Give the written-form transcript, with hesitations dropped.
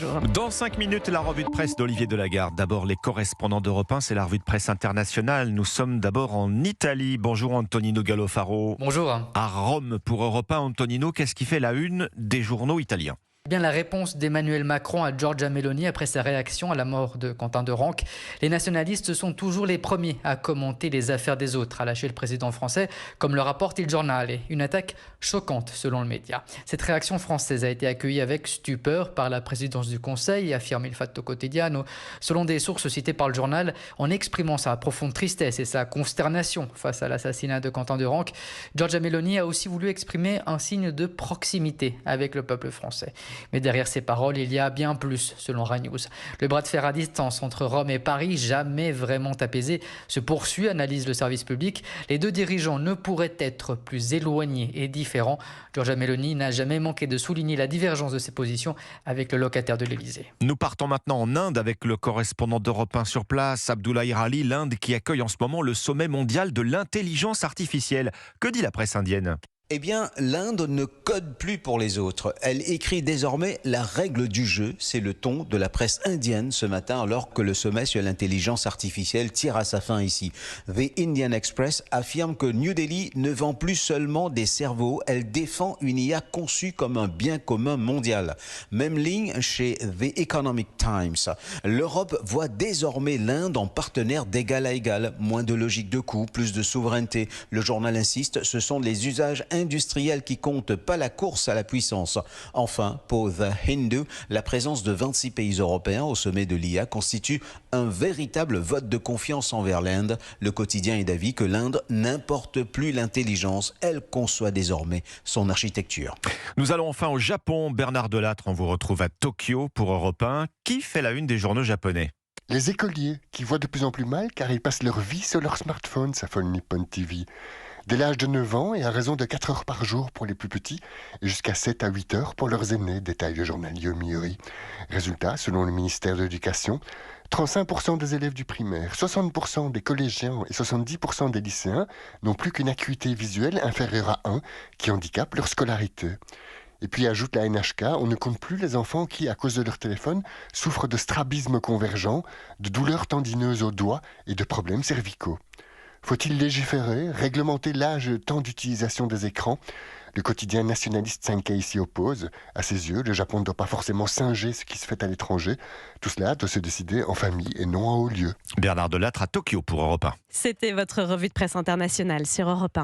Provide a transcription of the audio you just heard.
bonjour. Dans 5 minutes, la revue de presse d'Olivier Delagarde. D'abord, les correspondants d'Europe 1, c'est la revue de presse internationale. Nous sommes d'abord en Italie. Bonjour Antonino Gallofaro. Bonjour. À Rome pour Europe 1, Antonino, qu'est-ce qui fait la une des journaux italiens ? Bien la réponse d'Emmanuel Macron à Giorgia Meloni après sa réaction à la mort de Quentin Derenque. Les nationalistes sont toujours les premiers à commenter les affaires des autres, a lâché le président français, comme le rapporte Il Giornale. Une attaque choquante selon le média. Cette réaction française a été accueillie avec stupeur par la présidence du Conseil, affirme Il Fatto Quotidiano, selon des sources citées par le journal, en exprimant sa profonde tristesse et sa consternation face à l'assassinat de Quentin Derenque. Giorgia Meloni a aussi voulu exprimer un signe de proximité avec le peuple français. Mais derrière ces paroles, il y a bien plus, selon Rai News. Le bras de fer à distance entre Rome et Paris, jamais vraiment apaisé, se poursuit, analyse le service public. Les deux dirigeants ne pourraient être plus éloignés et différents. Giorgia Meloni n'a jamais manqué de souligner la divergence de ses positions avec le locataire de l'Élysée. Nous partons maintenant en Inde avec le correspondant d'Europe 1 sur place, Abdoulaye Rali, l'Inde qui accueille en ce moment le sommet mondial de l'intelligence artificielle. Que dit la presse indienne ? Eh bien, l'Inde ne code plus pour les autres. Elle écrit désormais la règle du jeu. C'est le ton de la presse indienne ce matin alors que le sommet sur l'intelligence artificielle tire à sa fin ici. The Indian Express affirme que New Delhi ne vend plus seulement des cerveaux, elle défend une IA conçue comme un bien commun mondial. Même ligne chez The Economic Times. L'Europe voit désormais l'Inde en partenaire d'égal à égal. Moins de logique de coût, plus de souveraineté. Le journal insiste, ce sont les usages industriels qui comptent, pas la course à la puissance. Enfin, pour The Hindu, la présence de 26 pays européens au sommet de l'IA constitue un véritable vote de confiance envers l'Inde. Le quotidien est d'avis que l'Inde n'importe plus l'intelligence, elle conçoit désormais son architecture. Nous allons enfin au Japon. Bernard Delattre, on vous retrouve à Tokyo pour Europe 1. Qui fait la une des journaux japonais ? Les écoliers, qui voient de plus en plus mal car ils passent leur vie sur leur smartphone, s'affole Nippon TV. Dès l'âge de 9 ans et à raison de 4 heures par jour pour les plus petits et jusqu'à 7 à 8 heures pour leurs aînés, détaille le journal Yomiuri. Résultat, selon le ministère de l'Éducation, 35% des élèves du primaire, 60% des collégiens et 70% des lycéens n'ont plus qu'une acuité visuelle inférieure à 1 qui handicape leur scolarité. Et puis ajoute la NHK, on ne compte plus les enfants qui, à cause de leur téléphone, souffrent de strabisme convergent, de douleurs tendineuses aux doigts et de problèmes cervicaux. Faut-il légiférer, réglementer l'âge et le temps d'utilisation des écrans ? Le quotidien nationaliste Sankei s'y oppose. À ses yeux, le Japon ne doit pas forcément singer ce qui se fait à l'étranger. Tout cela doit se décider en famille et non en haut lieu. Bernard Delattre à Tokyo pour Europe 1. C'était votre revue de presse internationale sur Europe 1.